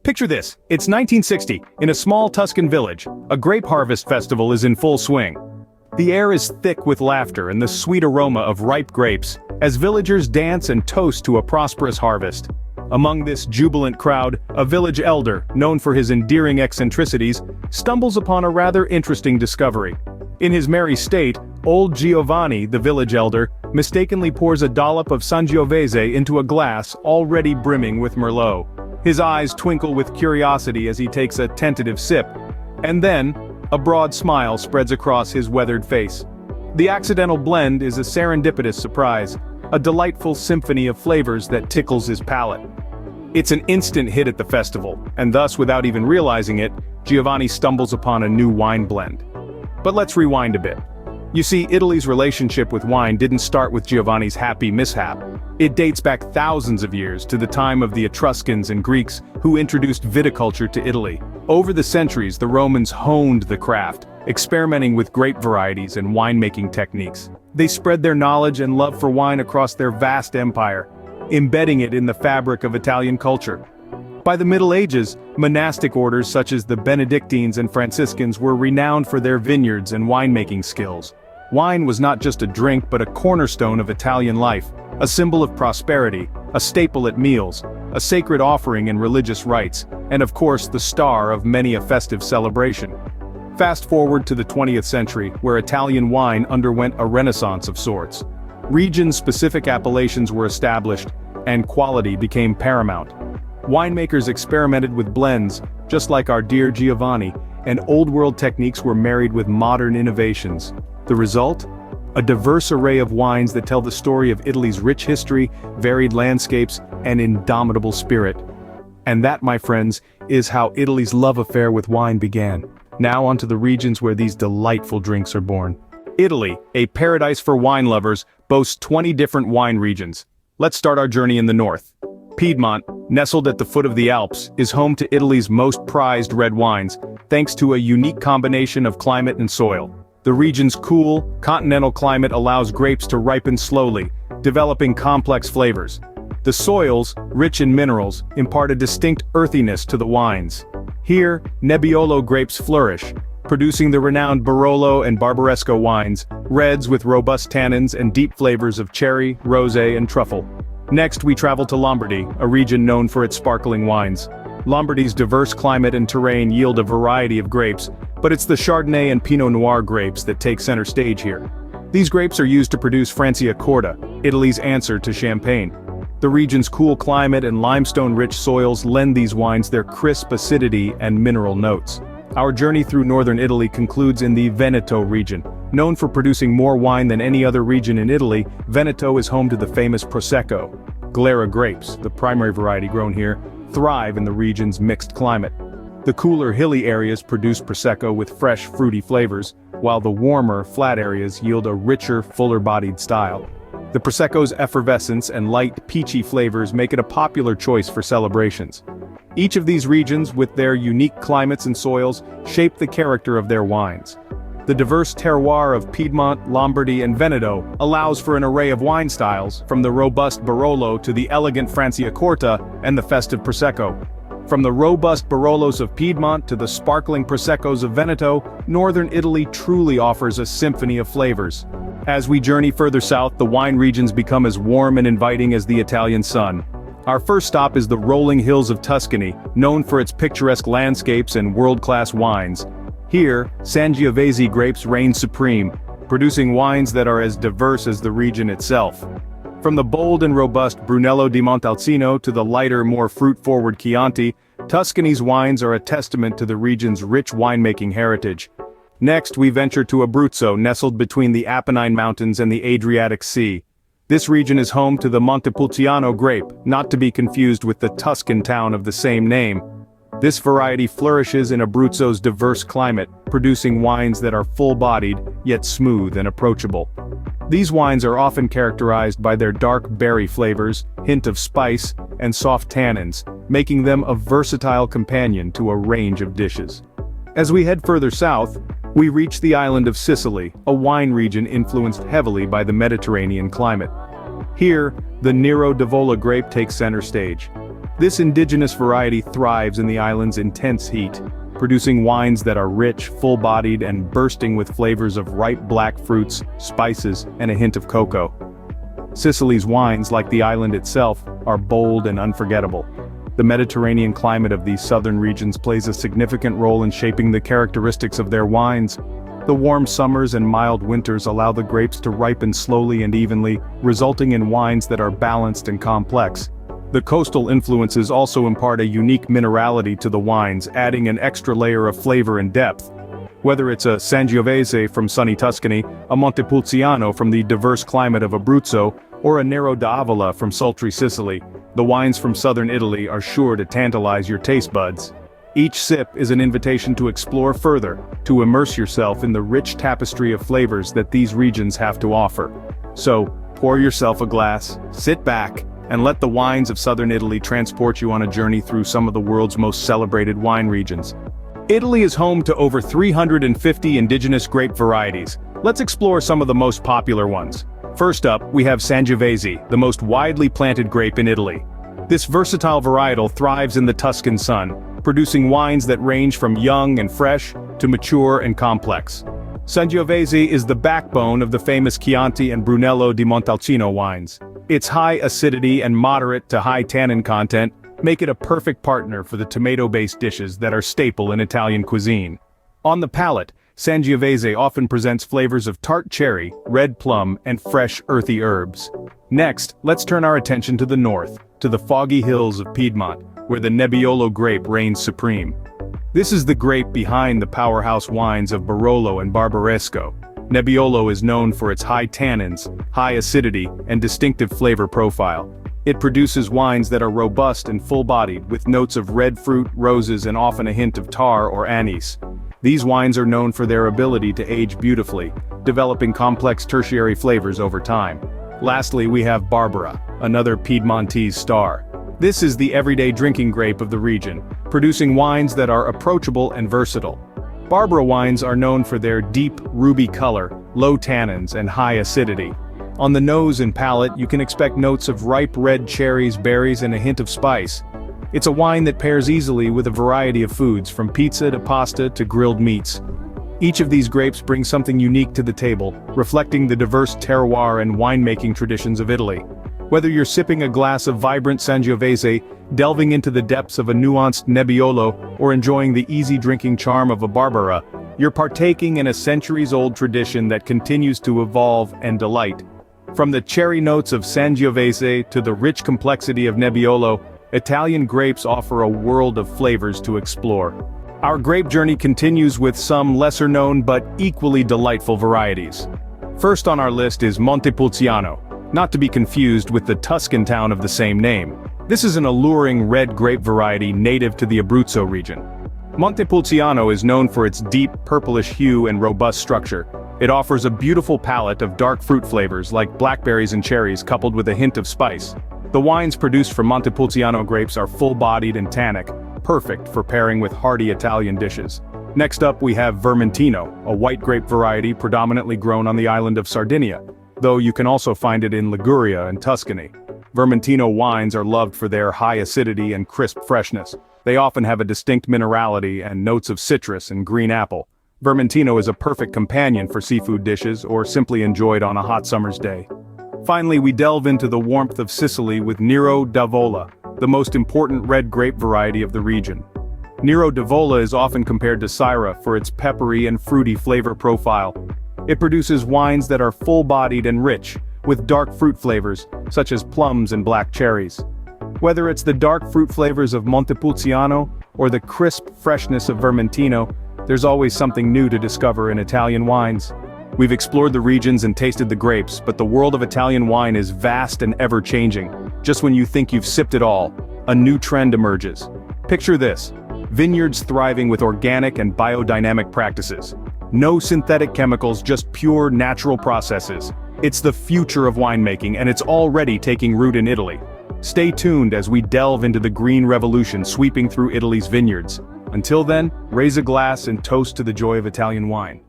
Picture this, it's 1960, in a small Tuscan village, a grape harvest festival is in full swing. The air is thick with laughter and the sweet aroma of ripe grapes, as villagers dance and toast to a prosperous harvest. Among this jubilant crowd, a village elder, known for his endearing eccentricities, stumbles upon a rather interesting discovery. In his merry state, old Giovanni, the village elder, mistakenly pours a dollop of Sangiovese into a glass already brimming with Merlot. His eyes twinkle with curiosity as he takes a tentative sip, and then, a broad smile spreads across his weathered face. The accidental blend is a serendipitous surprise, a delightful symphony of flavors that tickles his palate. It's an instant hit at the festival, and thus without even realizing it, Giovanni stumbles upon a new wine blend. But let's rewind a bit. You see, Italy's relationship with wine didn't start with Giovanni's happy mishap. It dates back thousands of years to the time of the Etruscans and Greeks who introduced viticulture to Italy. Over the centuries, the Romans honed the craft, experimenting with grape varieties and winemaking techniques. They spread their knowledge and love for wine across their vast empire, embedding it in the fabric of Italian culture. By the Middle Ages, monastic orders such as the Benedictines and Franciscans were renowned for their vineyards and winemaking skills. Wine was not just a drink but a cornerstone of Italian life, a symbol of prosperity, a staple at meals, a sacred offering in religious rites, and of course the star of many a festive celebration. Fast forward to the 20th century, where Italian wine underwent a renaissance of sorts. Region-specific appellations were established, and quality became paramount. Winemakers experimented with blends, just like our dear Giovanni, and old-world techniques were married with modern innovations. The result? A diverse array of wines that tell the story of Italy's rich history, varied landscapes, and indomitable spirit. And that, my friends, is how Italy's love affair with wine began. Now onto the regions where these delightful drinks are born. Italy, a paradise for wine lovers, boasts 20 different wine regions. Let's start our journey in the north. Piedmont, nestled at the foot of the Alps, is home to Italy's most prized red wines, thanks to a unique combination of climate and soil. The region's cool, continental climate allows grapes to ripen slowly, developing complex flavors. The soils, rich in minerals, impart a distinct earthiness to the wines. Here, Nebbiolo grapes flourish, producing the renowned Barolo and Barbaresco wines, reds with robust tannins and deep flavors of cherry, rosé, and truffle. Next, we travel to Lombardy, a region known for its sparkling wines. Lombardy's diverse climate and terrain yield a variety of grapes, but it's the Chardonnay and Pinot Noir grapes that take center stage here. These grapes are used to produce Franciacorta, Italy's answer to Champagne. The region's cool climate and limestone-rich soils lend these wines their crisp acidity and mineral notes. Our journey through northern Italy concludes in the Veneto region. Known for producing more wine than any other region in Italy, Veneto is home to the famous Prosecco. Glera grapes, the primary variety grown here, thrive in the region's mixed climate. The cooler hilly areas produce Prosecco with fresh, fruity flavors, while the warmer, flat areas yield a richer, fuller-bodied style. The Prosecco's effervescence and light, peachy flavors make it a popular choice for celebrations. Each of these regions, with their unique climates and soils, shape the character of their wines. The diverse terroir of Piedmont, Lombardy, and Veneto allows for an array of wine styles, from the robust Barolo to the elegant Franciacorta and the festive Prosecco. From the robust Barolos of Piedmont to the sparkling Proseccos of Veneto, northern Italy truly offers a symphony of flavors. As we journey further south, the wine regions become as warm and inviting as the Italian sun. Our first stop is the rolling hills of Tuscany, known for its picturesque landscapes and world-class wines. Here, Sangiovese grapes reign supreme, producing wines that are as diverse as the region itself. From the bold and robust Brunello di Montalcino to the lighter, more fruit-forward Chianti, Tuscany's wines are a testament to the region's rich winemaking heritage. Next, we venture to Abruzzo, nestled between the Apennine Mountains and the Adriatic Sea. This region is home to the Montepulciano grape, not to be confused with the Tuscan town of the same name. This variety flourishes in Abruzzo's diverse climate, producing wines that are full-bodied, yet smooth and approachable. These wines are often characterized by their dark berry flavors, hint of spice, and soft tannins, making them a versatile companion to a range of dishes. As we head further south, we reach the island of Sicily, a wine region influenced heavily by the Mediterranean climate. Here, the Nero d'Avola grape takes center stage. This indigenous variety thrives in the island's intense heat, producing wines that are rich, full-bodied, and bursting with flavors of ripe black fruits, spices, and a hint of cocoa. Sicily's wines, like the island itself, are bold and unforgettable. The Mediterranean climate of these southern regions plays a significant role in shaping the characteristics of their wines. The warm summers and mild winters allow the grapes to ripen slowly and evenly, resulting in wines that are balanced and complex. The coastal influences also impart a unique minerality to the wines, adding an extra layer of flavor and depth. Whether it's a Sangiovese from sunny Tuscany, a Montepulciano from the diverse climate of Abruzzo, or a Nero d'Avola from sultry Sicily, the wines from southern Italy are sure to tantalize your taste buds. Each sip is an invitation to explore further, to immerse yourself in the rich tapestry of flavors that these regions have to offer. So, pour yourself a glass, sit back, and let the wines of southern Italy transport you on a journey through some of the world's most celebrated wine regions. Italy is home to over 350 indigenous grape varieties. Let's explore some of the most popular ones. First up, we have Sangiovese, the most widely planted grape in Italy. This versatile varietal thrives in the Tuscan sun, producing wines that range from young and fresh to mature and complex. Sangiovese is the backbone of the famous Chianti and Brunello di Montalcino wines. Its high acidity and moderate to high tannin content make it a perfect partner for the tomato-based dishes that are staple in Italian cuisine. On the palate, Sangiovese often presents flavors of tart cherry, red plum, and fresh, earthy herbs. Next, let's turn our attention to the north, to the foggy hills of Piedmont, where the Nebbiolo grape reigns supreme. This is the grape behind the powerhouse wines of Barolo and Barbaresco. Nebbiolo is known for its high tannins, high acidity, and distinctive flavor profile. It produces wines that are robust and full-bodied, with notes of red fruit, roses, and often a hint of tar or anise. These wines are known for their ability to age beautifully, developing complex tertiary flavors over time. Lastly, we have Barbera, another Piedmontese star. This is the everyday drinking grape of the region, producing wines that are approachable and versatile. Barbera wines are known for their deep, ruby color, low tannins, and high acidity. On the nose and palate, you can expect notes of ripe red cherries, berries, and a hint of spice. It's a wine that pairs easily with a variety of foods, from pizza to pasta to grilled meats. Each of these grapes brings something unique to the table, reflecting the diverse terroir and winemaking traditions of Italy. Whether you're sipping a glass of vibrant Sangiovese, delving into the depths of a nuanced Nebbiolo, or enjoying the easy drinking charm of a Barbera, you're partaking in a centuries-old tradition that continues to evolve and delight. From the cherry notes of Sangiovese to the rich complexity of Nebbiolo, Italian grapes offer a world of flavors to explore. Our grape journey continues with some lesser-known but equally delightful varieties. First on our list is Montepulciano, not to be confused with the Tuscan town of the same name. This is an alluring red grape variety native to the Abruzzo region. Montepulciano is known for its deep, purplish hue and robust structure. It offers a beautiful palette of dark fruit flavors like blackberries and cherries coupled with a hint of spice. The wines produced from Montepulciano grapes are full-bodied and tannic, perfect for pairing with hearty Italian dishes. Next up we have Vermentino, a white grape variety predominantly grown on the island of Sardinia, though you can also find it in Liguria and Tuscany. Vermentino wines are loved for their high acidity and crisp freshness. They often have a distinct minerality and notes of citrus and green apple. Vermentino is a perfect companion for seafood dishes or simply enjoyed on a hot summer's day. Finally, we delve into the warmth of Sicily with Nero d'Avola, the most important red grape variety of the region. Nero d'Avola is often compared to Syrah for its peppery and fruity flavor profile. It produces wines that are full-bodied and rich, with dark fruit flavors, such as plums and black cherries. Whether it's the dark fruit flavors of Montepulciano or the crisp freshness of Vermentino, there's always something new to discover in Italian wines. We've explored the regions and tasted the grapes, but the world of Italian wine is vast and ever-changing. Just when you think you've sipped it all, a new trend emerges. Picture this: vineyards thriving with organic and biodynamic practices. No synthetic chemicals, just pure natural processes. It's the future of winemaking, and it's already taking root in Italy. Stay tuned as we delve into the green revolution sweeping through Italy's vineyards. Until then, raise a glass and toast to the joy of Italian wine.